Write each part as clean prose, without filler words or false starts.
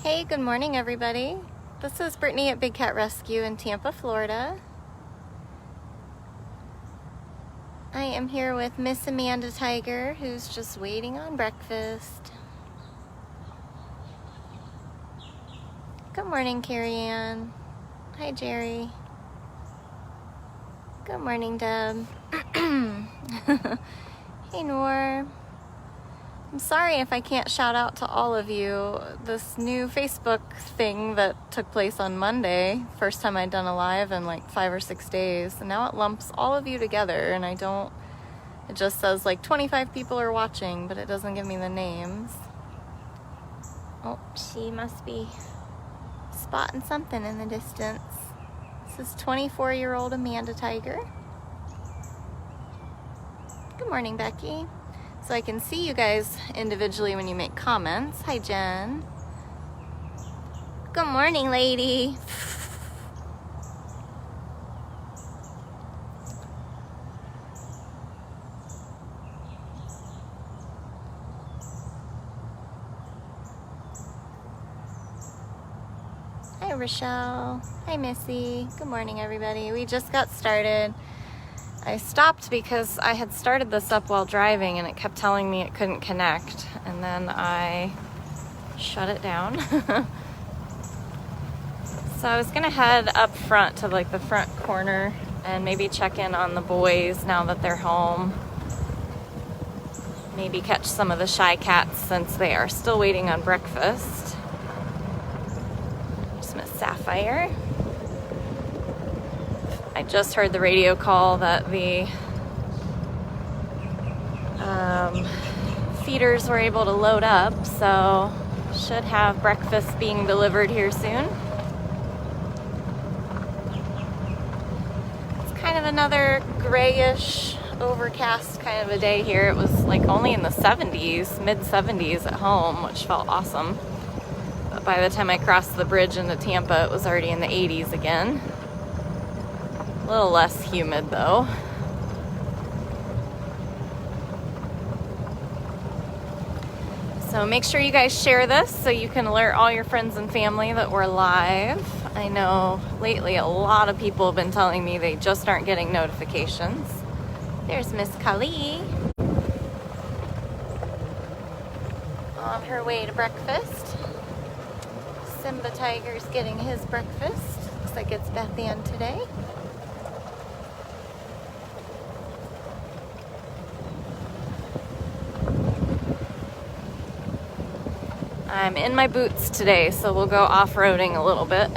Hey, good morning everybody. This is Brittany at Big Cat Rescue in Tampa, Florida. I am here with Miss Amanda Tiger, who's just waiting on breakfast. Good morning, Carrie Ann. Hi, Jerry. Good morning, Deb. Hey, Noor. I'm sorry if I can't shout out to all of you. This new Facebook thing that took place on Monday, first time I'd done a live in like 5 or 6 days, and now it lumps all of you together, and it just says like 25 people are watching, but it doesn't give me the names. Oh, she must be spotting something in the distance. This is 24-year-old Amanda Tiger. Good morning, Becky. So I can see you guys individually when you make comments. Hi, Jen. Good morning, lady. Hi, Rochelle. Hi, Missy. Good morning, everybody. We just got started. I stopped because I had started this up while driving and it kept telling me it couldn't connect, and then I shut it down. So I was gonna head up front to like the front corner and maybe check in on the boys now that they're home. Maybe catch some of the shy cats since they are still waiting on breakfast. Just Miss Sapphire. I just heard the radio call that the feeders were able to load up, so should have breakfast being delivered here soon. It's kind of another grayish, overcast kind of a day here. It was like only in the 70s, mid-70s at home, which felt awesome. But by the time I crossed the bridge into Tampa, it was already in the 80s again. A little less humid though. So make sure you guys share this so you can alert all your friends and family that we're live. I know lately a lot of people have been telling me they just aren't getting notifications. There's Miss Kali on her way to breakfast. Simba Tiger's getting his breakfast. Looks like it's Beth Ann today. I'm in my boots today, so we'll go off-roading a little bit.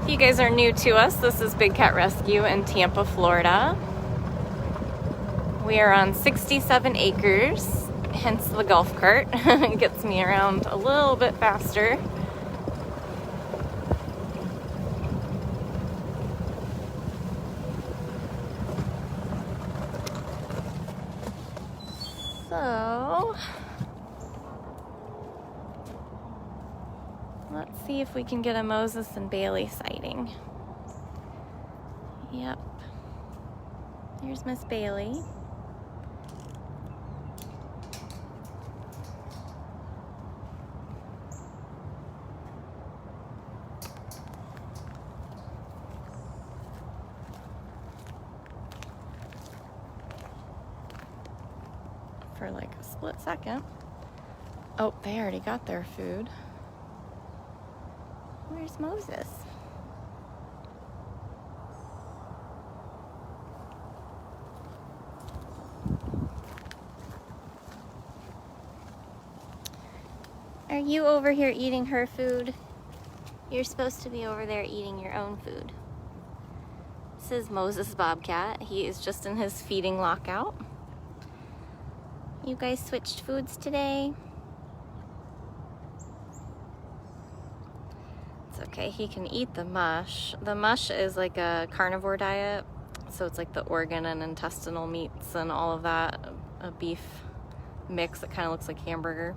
If you guys are new to us, this is Big Cat Rescue in Tampa, Florida. We are on 67 acres, hence the golf cart. It gets me around a little bit faster. So, let's see if we can get a Moses and Bailey sighting. Yep. Here's Miss Bailey. For like a split second. Oh, they already got their food. Where's Moses? Are you over here eating her food? You're supposed to be over there eating your own food. This is Moses Bobcat. He is just in his feeding lockout. You guys switched foods today? It's okay, he can eat the mush. The mush is like a carnivore diet, so it's like the organ and intestinal meats and all of that, a beef mix that kind of looks like hamburger.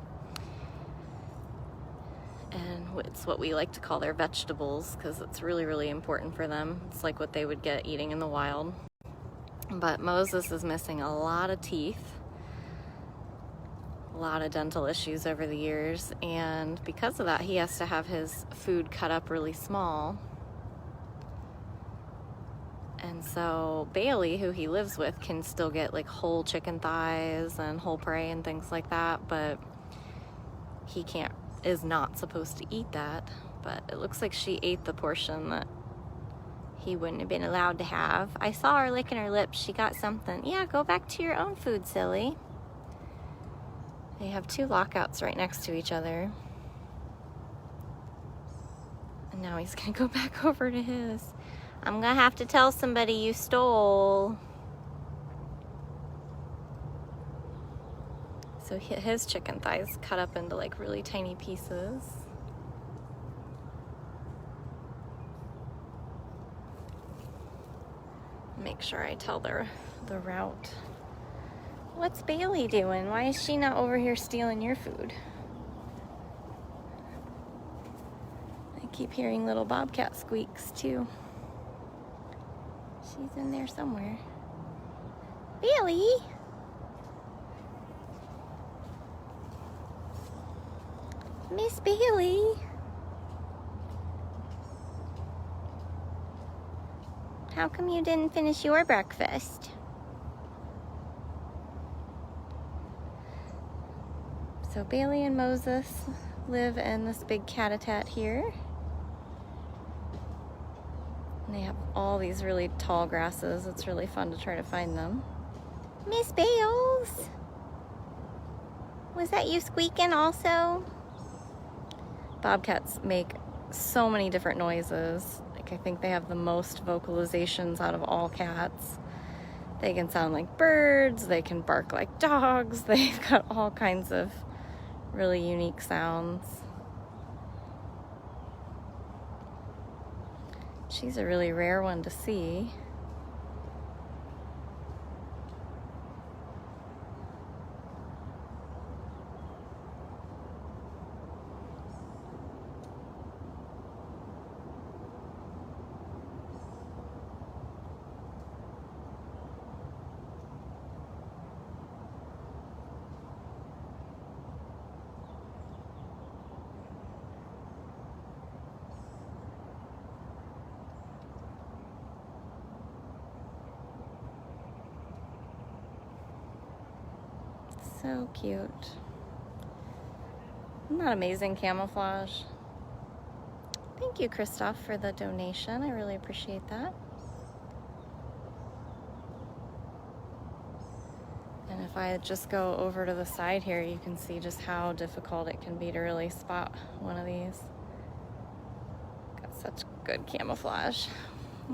And it's what we like to call their vegetables because it's really, really important for them. It's like what they would get eating in the wild. But Moses is missing a lot of teeth, a lot of dental issues over the years, and because of that, he has to have his food cut up really small. And so Bailey, who he lives with, can still get like whole chicken thighs and whole prey and things like that, but he is not supposed to eat that. But it looks like she ate the portion that he wouldn't have been allowed to have. I saw her licking her lips. She got something. Yeah, go back to your own food, silly. They have 2 lockouts right next to each other. And now he's gonna go back over to his. I'm gonna have to tell somebody you stole. So his chicken thighs cut up into like really tiny pieces. Make sure I tell the route. What's Bailey doing? Why is she not over here stealing your food? I keep hearing little Bobcat squeaks too. She's in there somewhere. Bailey! Miss Bailey! How come you didn't finish your breakfast? So Bailey and Moses live in this big cat-a-tat here. And they have all these really tall grasses. It's really fun to try to find them. Miss Bales! Was that you squeaking also? Bobcats make so many different noises. Like, I think they have the most vocalizations out of all cats. They can sound like birds, they can bark like dogs, they've got all kinds of really unique sounds. She's a really rare one to see. So cute. Isn't that amazing camouflage? Thank you, Christoph, for the donation. I really appreciate that. And if I just go over to the side here, you can see just how difficult it can be to really spot one of these. Got such good camouflage.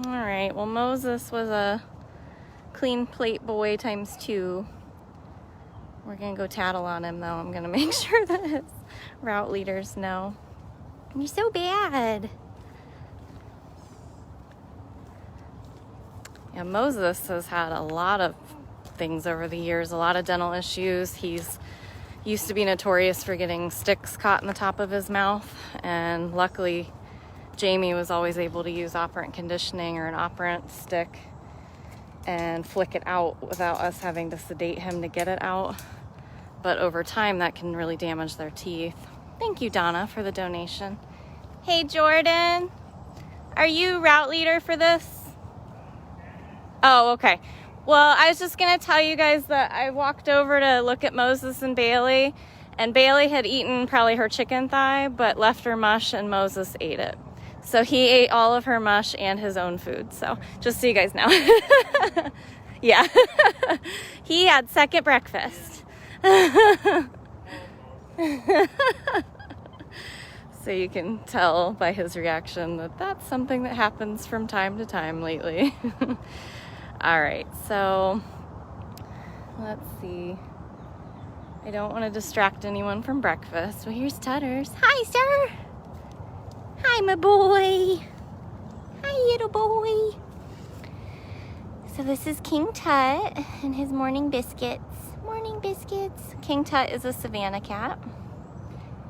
All right, well, Moses was a clean plate boy ×2. We're gonna go tattle on him though. I'm gonna make sure that his route leaders know. You're so bad. Yeah, Moses has had a lot of things over the years, a lot of dental issues. He's used to be notorious for getting sticks caught in the top of his mouth, and luckily Jamie was always able to use operant conditioning or an operant stick and flick it out without us having to sedate him to get it out. But over time, that can really damage their teeth. Thank you, Donna, for the donation. Hey, Jordan, are you route leader for this? Oh, okay. Well, I was just gonna tell you guys that I walked over to look at Moses and Bailey had eaten probably her chicken thigh, but left her mush, and Moses ate it. So he ate all of her mush and his own food. So just so you guys know. Yeah. He had second breakfast. So you can tell by his reaction that that's something that happens from time to time lately. All right, so let's see. I don't want to distract anyone from breakfast. Well, here's Tutters. Hi, sir. Hi, my boy. Hi, little boy. So this is King Tut and his morning biscuits. Morning, Biscuits. King Tut is a Savannah cat.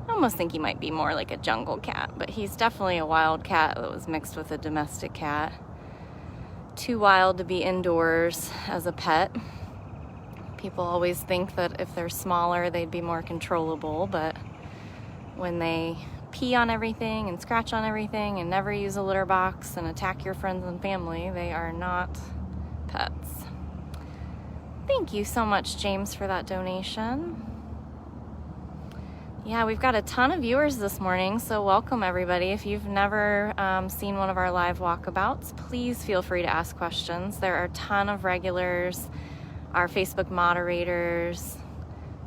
I almost think he might be more like a jungle cat, but he's definitely a wild cat that was mixed with a domestic cat. Too wild to be indoors as a pet. People always think that if they're smaller, they'd be more controllable, but when they pee on everything and scratch on everything and never use a litter box and attack your friends and family, they are not pets. Thank you so much, James, for that donation. Yeah, we've got a ton of viewers this morning, so welcome everybody. If you've never seen one of our live walkabouts, please feel free to ask questions. There are a ton of regulars, our Facebook moderators,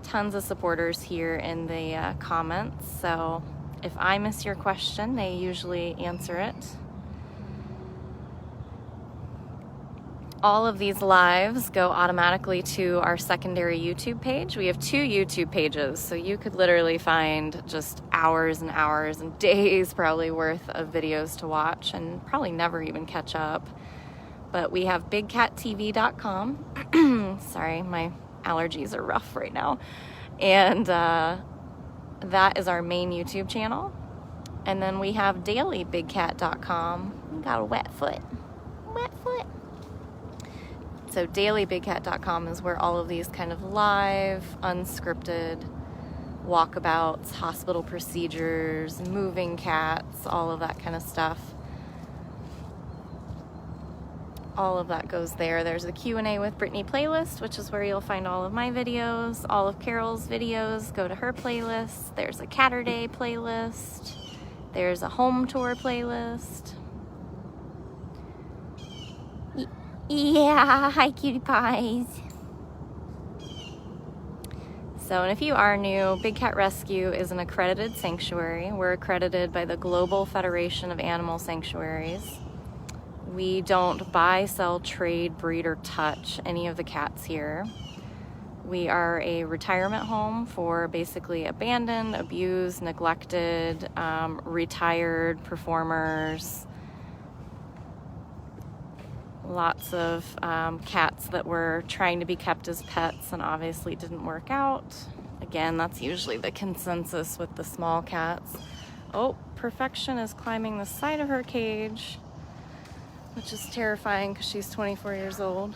tons of supporters here in the comments. So if I miss your question, they usually answer it. All of these lives go automatically to our secondary YouTube page. We have 2 YouTube pages, so you could literally find just hours and hours and days probably worth of videos to watch and probably never even catch up. But we have bigcattv.com. Sorry, my allergies are rough right now. And that is our main YouTube channel. And then we have dailybigcat.com. Got a wet foot. Wet foot. So dailybigcat.com is where all of these kind of live, unscripted walkabouts, hospital procedures, moving cats, all of that kind of stuff. All of that goes there. There's a Q&A with Brittany playlist, which is where you'll find all of my videos. All of Carol's videos go to her playlist. There's a Catterday playlist. There's a home tour playlist. Yeah, hi cutie pies. So, and if you are new, Big Cat Rescue is an accredited sanctuary. We're accredited by the Global Federation of Animal Sanctuaries. We don't buy, sell, trade, breed, or touch any of the cats here. We are a retirement home for basically abandoned, abused, neglected, retired performers. Lots of cats that were trying to be kept as pets and obviously didn't work out. Again, that's usually the consensus with the small cats. Oh, Purrfection is climbing the side of her cage, which is terrifying because she's 24 years old.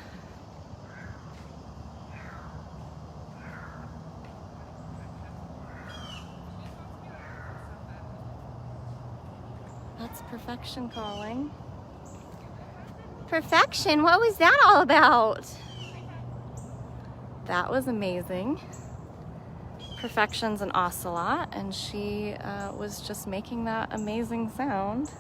That's Purrfection calling. Purrfection, what was that all about? That was amazing. Purrfection's an Ocelot, and she was just making that amazing sound.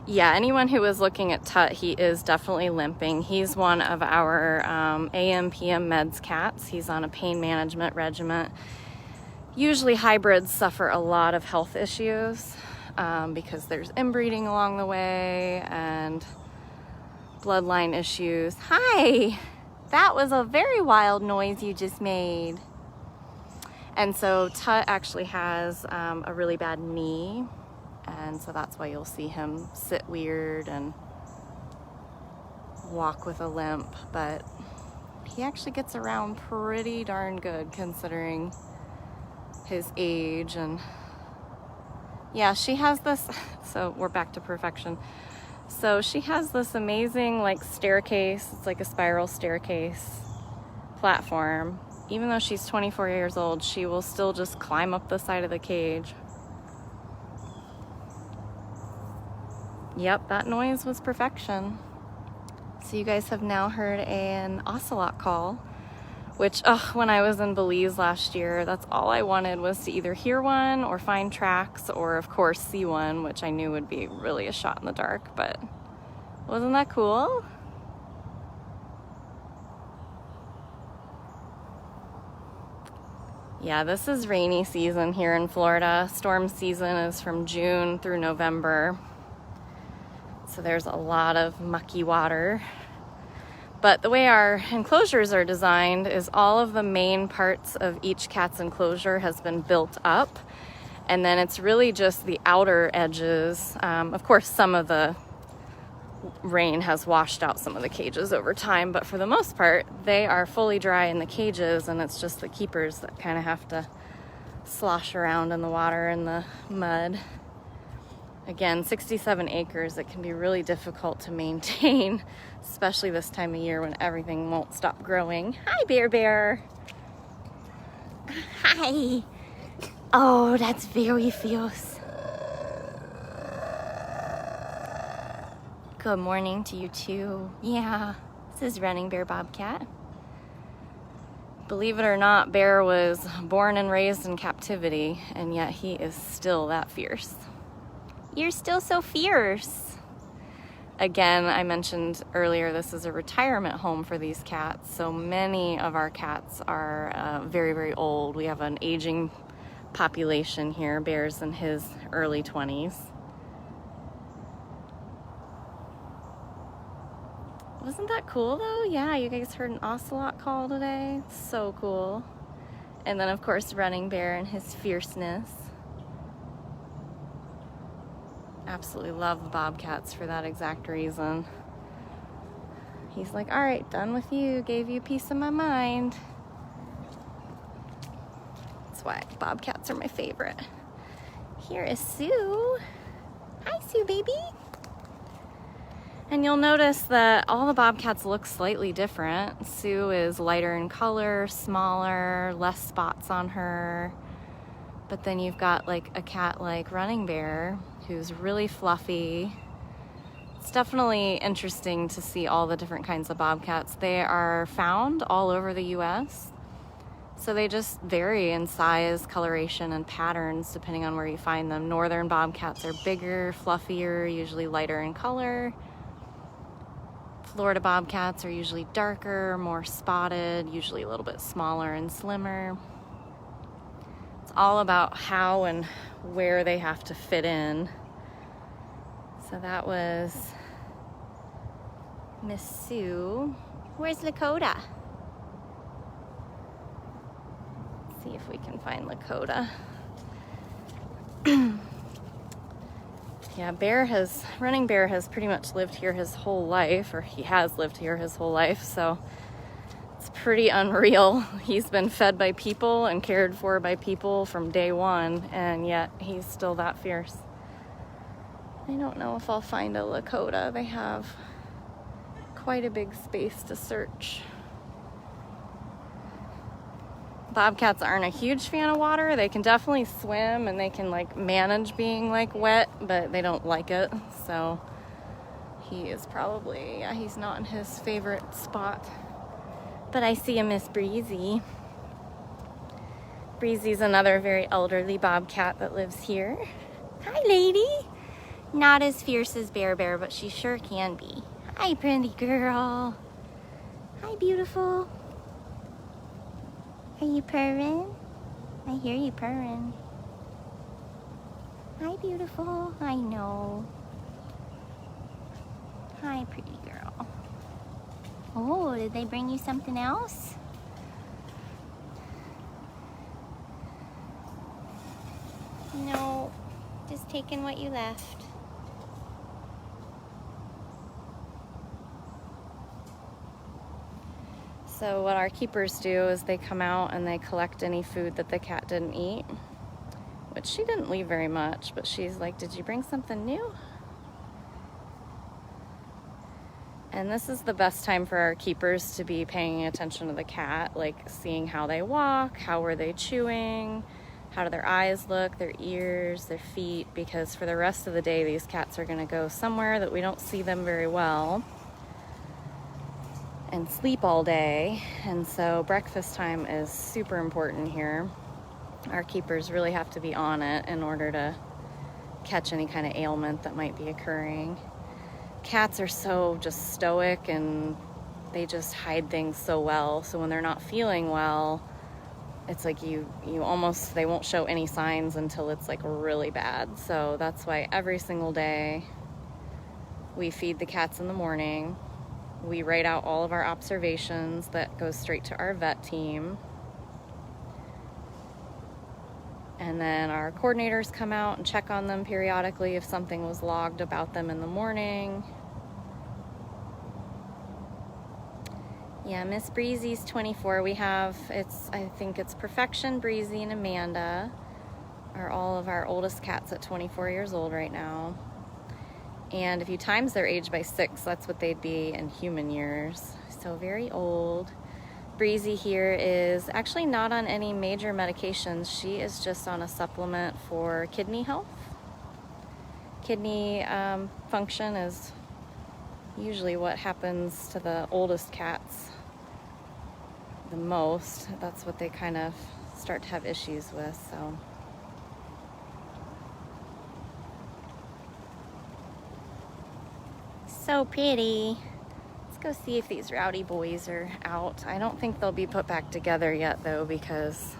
Yeah, anyone who is looking at Tut, he is definitely limping. He's one of our AM/PM meds cats. He's on a pain management regimen. Usually hybrids suffer a lot of health issues because there's inbreeding along the way and bloodline issues. Hi! That was a very wild noise you just made. And so Tut actually has a really bad knee, and so that's why you'll see him sit weird and walk with a limp, but he actually gets around pretty darn good considering his age. And yeah, she has this, so we're back to Purrfection. So she has this amazing like staircase. It's like a spiral staircase platform. Even though she's 24 years old, she will still just climb up the side of the cage. Yep, that noise was Purrfection. So you guys have now heard an Ocelot call, which when I was in Belize last year, that's all I wanted was to either hear one or find tracks or of course see one, which I knew would be really a shot in the dark, but wasn't that cool? Yeah, this is rainy season here in Florida. Storm season is from June through November. So there's a lot of mucky water. But the way our enclosures are designed is all of the main parts of each cat's enclosure has been built up. And then it's really just the outer edges. Of course, some of the rain has washed out some of the cages over time, but for the most part, they are fully dry in the cages, and it's just the keepers that kind of have to slosh around in the water and the mud. Again, 67 acres, it can be really difficult to maintain, especially this time of year when everything won't stop growing. Hi, Bear Bear. Hi. Oh, that's very fierce. Good morning to you too. Yeah, this is Running Bear Bobcat. Believe it or not, Bear was born and raised in captivity, and yet he is still that fierce. You're still so fierce. Again, I mentioned earlier, this is a retirement home for these cats. So many of our cats are very, very old. We have an aging population here. Bear's in his early 20s. Wasn't that cool though? Yeah, you guys heard an Ocelot call today. So cool. And then of course, Running Bear and his fierceness. Absolutely love the Bobcats for that exact reason. He's like, all right, done with you, gave you a piece of my mind. That's why Bobcats are my favorite. Here is Sioux. Hi, Sioux baby. And you'll notice that all the Bobcats look slightly different. Sioux is lighter in color, smaller, less spots on her. But then you've got like a cat like Running Bear, who's really fluffy. It's definitely interesting to see all the different kinds of Bobcats. They are found all over the US, so they just vary in size, coloration, and patterns depending on where you find them. Northern Bobcats are bigger, fluffier, usually lighter in color. Florida Bobcats are usually darker, more spotted, usually a little bit smaller and slimmer. It's all about how and where they have to fit in. So that was Miss Sioux. Where's Lakota? Let's see if we can find Lakota. Yeah, Running Bear has pretty much lived here his whole life, or he has lived here his whole life, so it's pretty unreal. He's been fed by people and cared for by people from day one, and yet he's still that fierce. I don't know if I'll find a Lakota. They have quite a big space to search. Bobcats aren't a huge fan of water. They can definitely swim and they can like manage being like wet, but they don't like it. So he is probably, yeah, he's not in his favorite spot. But I see a Miss Breezy. Breezy's another very elderly Bobcat that lives here. Hi, lady. Not as fierce as Bear Bear, but she sure can be. Hi, pretty girl. Hi, beautiful. Are you purring? I hear you purring. Hi, beautiful. I know. Hi, pretty girl. Oh, did they bring you something else? No, just taking what you left. So what our keepers do is they come out and they collect any food that the cat didn't eat, which she didn't leave very much, but she's like, did you bring something new? And this is the best time for our keepers to be paying attention to the cat, like seeing how they walk, how were they chewing, how do their eyes look, their ears, their feet, because for the rest of the day, these cats are gonna go somewhere that we don't see them very well and sleep all day. And so breakfast time is super important here. Our keepers really have to be on it in order to catch any kind of ailment that might be occurring. Cats are so just stoic and they just hide things so well. So when they're not feeling well, it's like you almost, they won't show any signs until it's like really bad. So that's why every single day we feed the cats in the morning. We write out all of our observations that goes straight to our vet team. And then our coordinators come out and check on them periodically if something was logged about them in the morning. Yeah, Miss Breezy's 24. We have, I think it's Purrfection, Breezy, and Amanda are all of our oldest cats at 24 years old right now. And if you times their age by 6, that's what they'd be in human years. So very old. Breezy here is actually not on any major medications. She is just on a supplement for kidney health. Kidney function is usually what happens to the oldest cats the most. That's what they kind of start to have issues with, so. So pretty. Let's go see if these rowdy boys are out. I don't think they'll be put back together yet though, because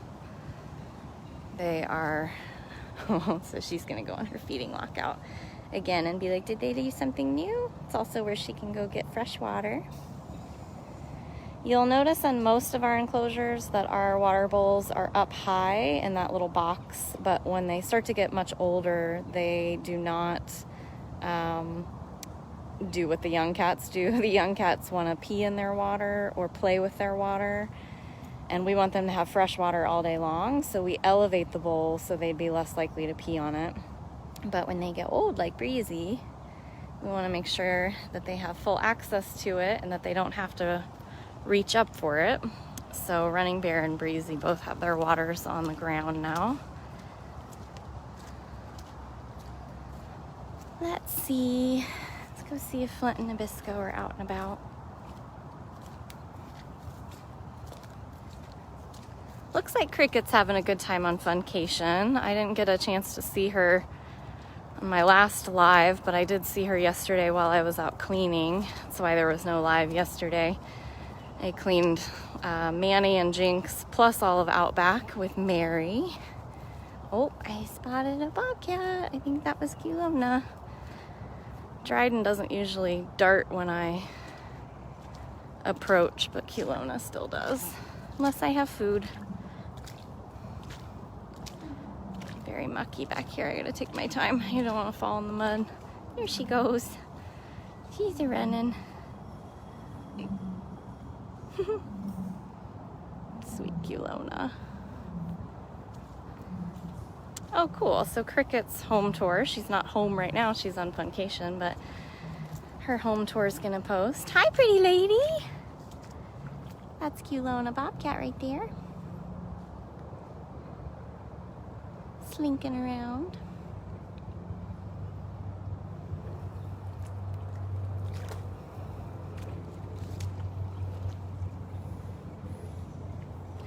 they are, so she's gonna go on her feeding lockout again and be like, did they do something new? It's also where she can go get fresh water. You'll notice on most of our enclosures that our water bowls are up high in that little box, but when they start to get much older, they do not do what the young cats do. The young cats want to pee in their water or play with their water, and we want them to have fresh water all day long, so we elevate the bowl so they'd be less likely to pee on it. But when they get old, like Breezy, we want to make sure that they have full access to it and that they don't have to reach up for it. So Running Bear and Breezy both have their waters on the ground now. Let's see. Let's go see if Flint and Nabisco are out and about. Looks like Cricket's having a good time on Funcation. I didn't get a chance to see her on my last live, but I did see her yesterday while I was out cleaning. That's why there was no live yesterday. I cleaned Manny and Jinx plus all of Outback with Mary. Oh, I spotted a bobcat. I think that was Kewlona. Dryden doesn't usually dart when I approach, but Kewlona still does, unless I have food. Very mucky back here. I gotta take my time. You don't want to fall in the mud. There she goes. She's a running. Sweet Kewlona. Oh, cool. So Cricket's home tour. She's not home right now. She's on Funcation, but her home tour is gonna post. Hi, pretty lady. That's Kewlona Bobcat right there. Slinking around.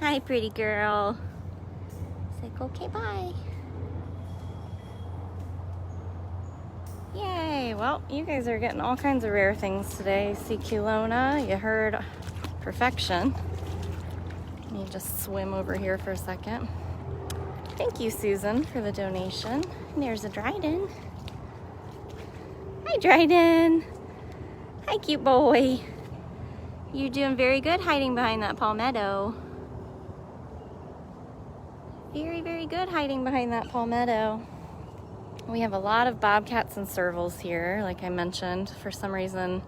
Hi, pretty girl. It's like, okay, bye. Yay, well, you guys are getting all kinds of rare things today. See Kewlona, you heard Purrfection. Let me just swim over here for a second. Thank you, Susan, for the donation. And there's a Dryden. Hi, Dryden. Hi, cute boy. You're doing very good hiding behind that palmetto. Very, very good hiding behind that palmetto. We have a lot of Bobcats and Servals here, like I mentioned. For some reason,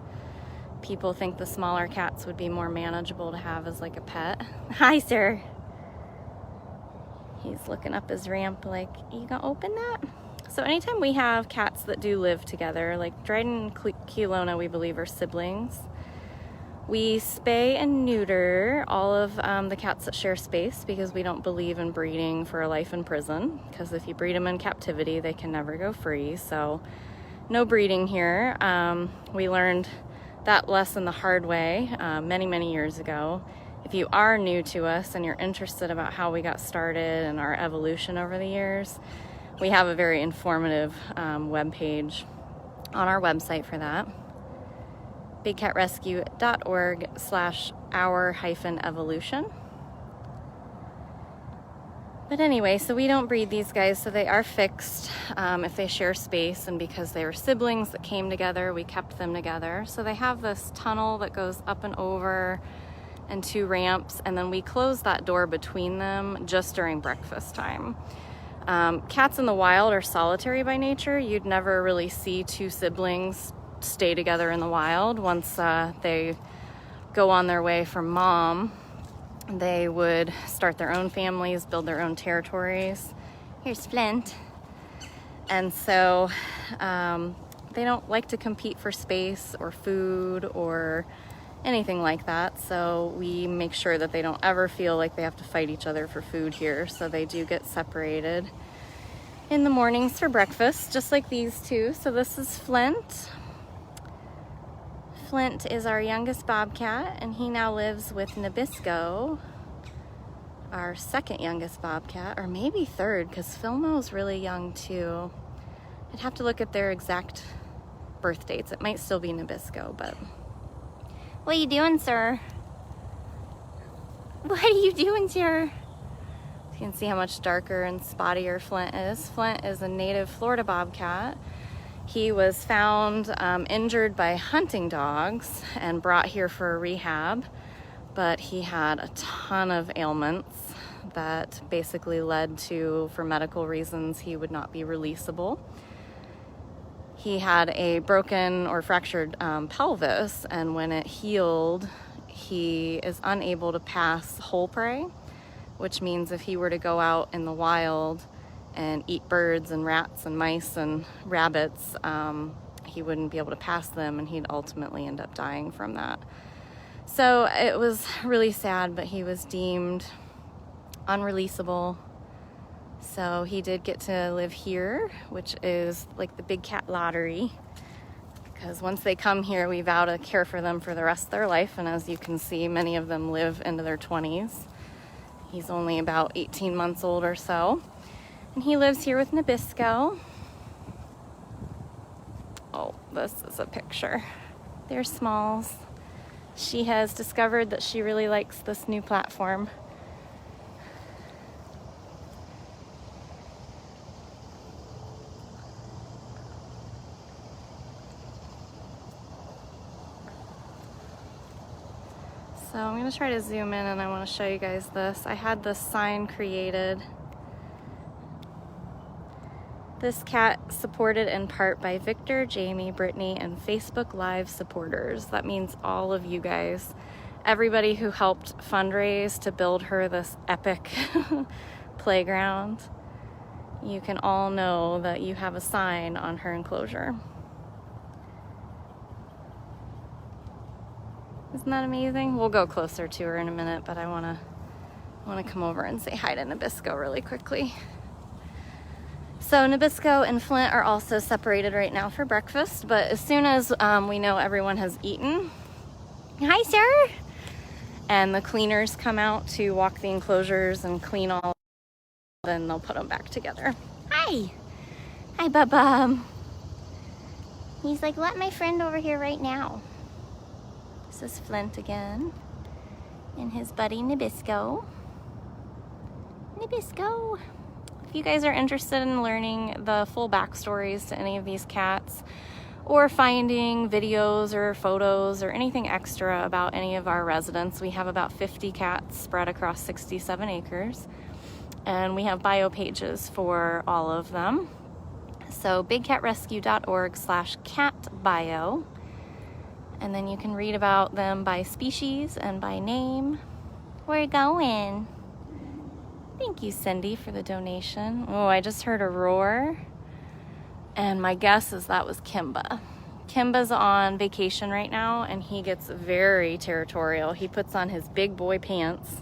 people think the smaller cats would be more manageable to have as like a pet. Hi, sir. He's looking up his ramp like, you gonna open that? So anytime we have cats that do live together, like Dryden and Kewlona, we believe are siblings, we spay and neuter all of the cats that share space, because we don't believe in breeding for a life in prison, because if you breed them in captivity, they can never go free. So no breeding here. We learned that lesson the hard way many, many years ago. If you are new to us and you're interested about how we got started and our evolution over the years, we have a very informative webpage on our website for that. bigcatrescue.org/our-evolution. But anyway, so we don't breed these guys, so they are fixed if they share space, and because they were siblings that came together, we kept them together. So they have this tunnel that goes up and over and 2 ramps, and then we close that door between them just during breakfast time. Cats in the wild are solitary by nature. You'd never really see 2 siblings stay together in the wild. Once they go on their way from mom, they would start their own families, build their own territories. Here's Flint. And so they don't like to compete for space or food or anything like that. So we make sure that they don't ever feel like they have to fight each other for food here. So they do get separated in the mornings for breakfast, just like these two. So this is Flint. Flint is our youngest bobcat, and he now lives with Nabisco, our second youngest bobcat, or maybe third, because Filmo's really young too. I'd have to look at their exact birth dates. It might still be Nabisco, but... What are you doing, sir? What are you doing, sir? You can see how much darker and spottier Flint is. Flint is a native Florida bobcat. He was found injured by hunting dogs and brought here for a rehab, but he had a ton of ailments that basically led to, for medical reasons, he would not be releasable. He had a broken or fractured pelvis, and when it healed, he is unable to pass whole prey, which means if he were to go out in the wild and eat birds and rats and mice and rabbits, he wouldn't be able to pass them, and he'd ultimately end up dying from that. So it was really sad, but he was deemed unreleasable. So he did get to live here, which is like the big cat lottery, because once they come here, we vow to care for them for the rest of their life. And as you can see, many of them live into their 20s. He's only about 18 months old or so. And he lives here with Nabisco. Oh, this is a picture. They're Smalls. She has discovered that she really likes this new platform. So I'm going to try to zoom in, and I want to show you guys this. I had this sign created. This cat supported in part by Victor, Jamie, Brittany, and Facebook Live supporters. That means all of you guys. Everybody who helped fundraise to build her this epic playground. You can all know that you have a sign on her enclosure. Isn't that amazing? We'll go closer to her in a minute, but I want to come over and say hi to Nabisco really quickly. So Nabisco and Flint are also separated right now for breakfast, but as soon as we know everyone has eaten, hi sir, and the cleaners come out to walk the enclosures and clean all, then they'll put them back together. Hi! Hi Bubba! He's like, let my friend over here right now. This is Flint again, and his buddy Nabisco. Nabisco! If you guys are interested in learning the full backstories to any of these cats, or finding videos or photos or anything extra about any of our residents, we have about 50 cats spread across 67 acres, and we have bio pages for all of them. So bigcatrescue.org/catbio, and then you can read about them by species and by name. We're going. Thank you, Cindy, for the donation. Oh, I just heard a roar, and my guess is that was Kimba. Kimba's on vacation right now, and he gets very territorial. He puts on his big boy pants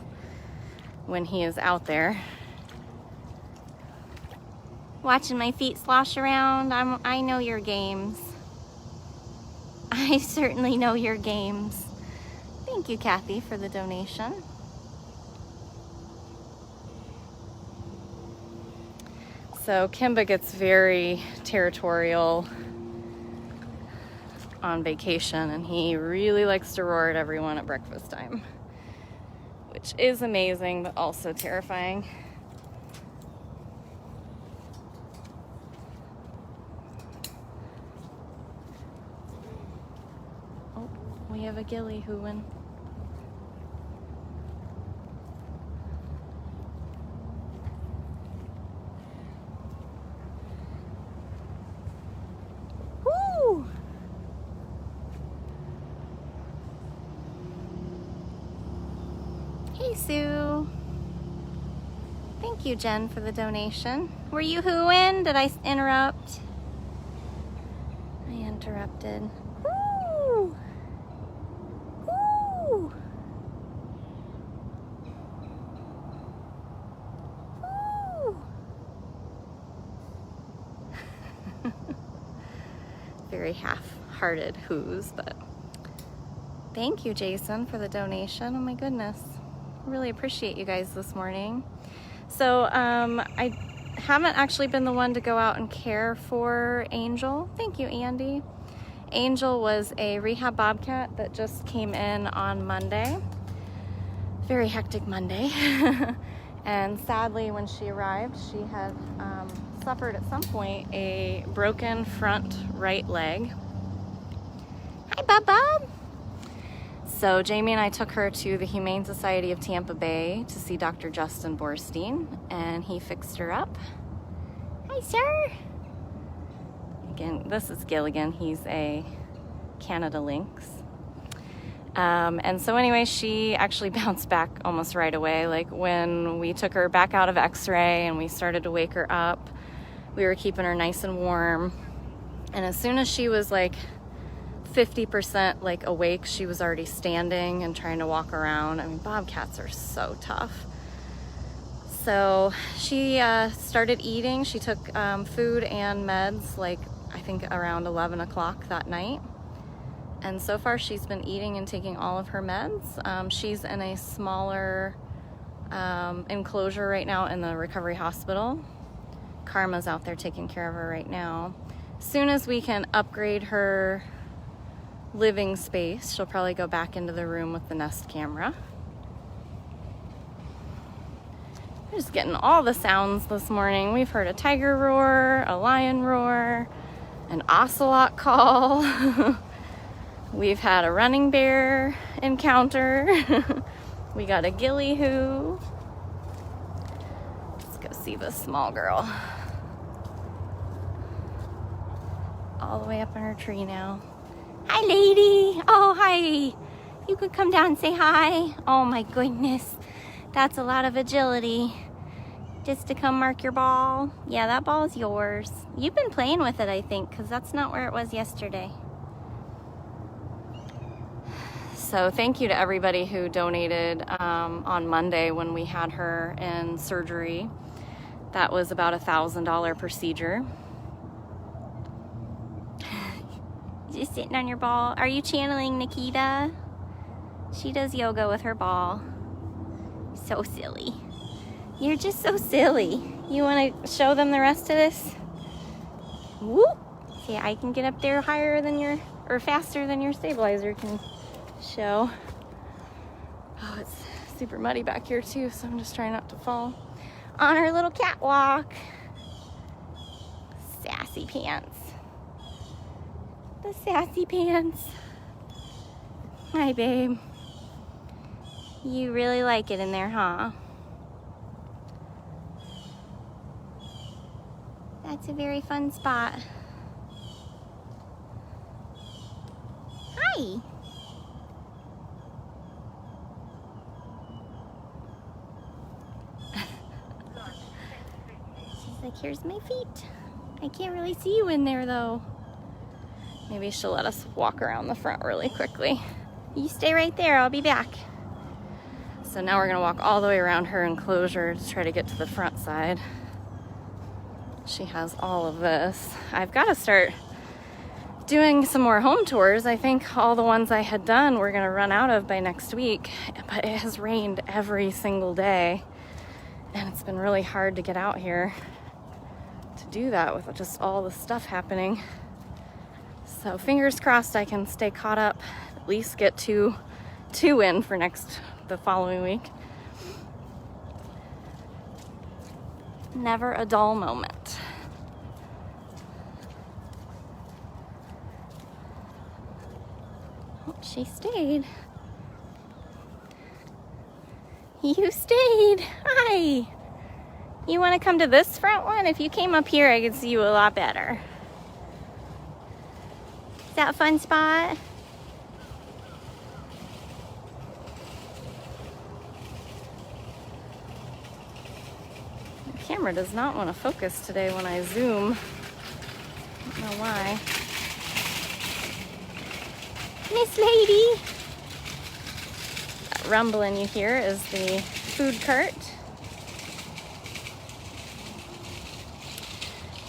when he is out there. Watching my feet slosh around. I know your games. I certainly know your games. Thank you, Kathy, for the donation. So Kimba gets very territorial on vacation, and he really likes to roar at everyone at breakfast time, which is amazing, but also terrifying. Oh, we have a gilly hooing. Sue. Thank you, Jen, for the donation. Were you hooing? Did I interrupt? I interrupted. Woo! Woo! Woo! Very half-hearted hoos, but thank you, Jason, for the donation. Oh my goodness. Really appreciate you guys this morning. So I haven't actually been the one to go out and care for Angel. Thank you, Andy. Angel was a rehab bobcat that just came in on Monday. Very hectic Monday. And sadly, when she arrived, she had suffered at some point a broken front right leg. Hi, Bob. So Jamie and I took her to the Humane Society of Tampa Bay to see Dr. Justin Borstein, and he fixed her up. Hi, sir. Again, this is Gilligan. He's a Canada Lynx. And so anyway, she actually bounced back almost right away. Like when we took her back out of x-ray and we started to wake her up, we were keeping her nice and warm. And as soon as she was like 50% like awake, she was already standing and trying to walk around. I mean, bobcats are so tough. So she started eating. She took food and meds like I think around 11 o'clock that night. And so far she's been eating and taking all of her meds. She's in a smaller enclosure right now in the recovery hospital. Karma's out there taking care of her right now. As soon as we can upgrade her living space, she'll probably go back into the room with the Nest camera. We're just getting all the sounds this morning. We've heard a tiger roar, a lion roar, an ocelot call. We've had a running bear encounter. We got a ghillie hoo. Let's go see this small girl. All the way up in her tree now. Hi, lady. Oh, hi. You could come down and say hi. Oh my goodness. That's a lot of agility. Just to come mark your ball. Yeah, that ball is yours. You've been playing with it, I think, because that's not where it was yesterday. So thank you to everybody who donated on Monday when we had her in surgery. That was about a $1,000 procedure. Just sitting on your ball. Are you channeling Nikita? She does yoga with her ball. So silly. You're just so silly. You want to show them the rest of this? Whoop! See, I can get up there higher than your, or faster than your stabilizer can show. Oh, it's super muddy back here too, so I'm just trying not to fall. On her little catwalk. Sassy pants. The sassy pants. Hi, babe. You really like it in there, huh? That's a very fun spot. Hi. She's like, here's my feet. I can't really see you in there though. Maybe she'll let us walk around the front really quickly. You stay right there, I'll be back. So now we're gonna walk all the way around her enclosure to try to get to the front side. She has all of this. I've got to start doing some more home tours. I think all the ones I had done we're gonna run out of by next week, but it has rained every single day and it's been really hard to get out here to do that with just all the stuff happening. So fingers crossed I can stay caught up, at least get two in for the following week. Never a dull moment. Oh, she stayed. You stayed. Hi. You want to come to this front one? If you came up here, I could see you a lot better. Is that a fun spot? camera does not want to focus today when I zoom. I don't know why. Miss Lady! That rumbling you hear is the food cart.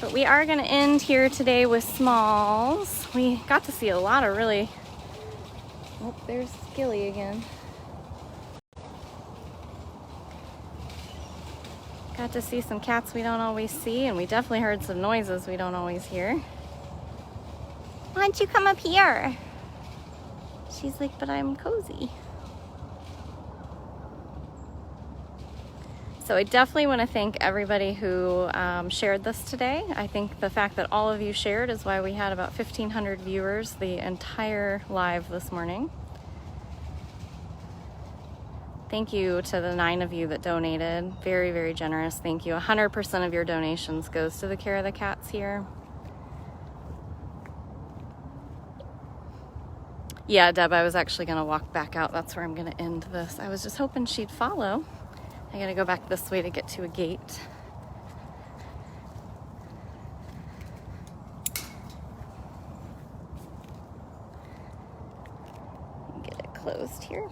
But we are going to end here today with smalls. We got to see a lot of really... Oh, there's Gilly again. Got to see some cats we don't always see, and we definitely heard some noises we don't always hear. Why don't you come up here? She's like, but I'm cozy. So I definitely want to thank everybody who shared this today. I think the fact that all of you shared is why we had about 1,500 viewers the entire live this morning. Thank you to the 9 of you that donated. Very, very generous. Thank you. 100% of your donations goes to the care of the cats here. Yeah, Deb, I was actually going to walk back out. That's where I'm going to end this. I was just hoping she'd follow. I got to go back this way to get to a gate. Get it closed here.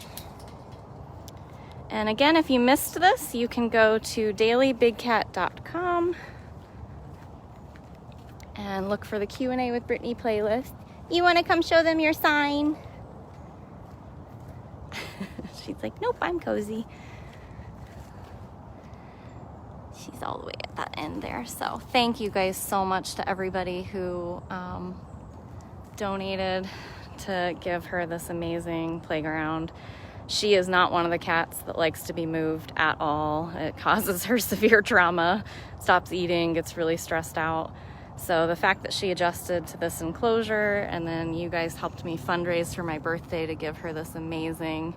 And again, if you missed this, you can go to dailybigcat.com and look for the Q&A with Brittany playlist. You want to come show them your sign? She's like, nope, I'm cozy. She's all the way at that end there. So thank you guys so much to everybody who donated to give her this amazing playground. She is not one of the cats that likes to be moved at all. It causes her severe trauma, stops eating, gets really stressed out. So the fact that she adjusted to this enclosure, and then you guys helped me fundraise for my birthday to give her this amazing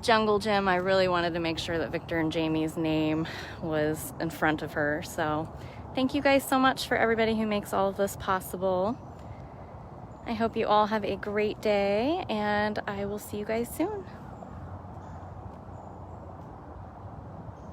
jungle gym, I really wanted to make sure that Victor and Jamie's name was in front of her. So thank you guys so much for everybody who makes all of this possible. I hope you all have a great day, and I will see you guys soon.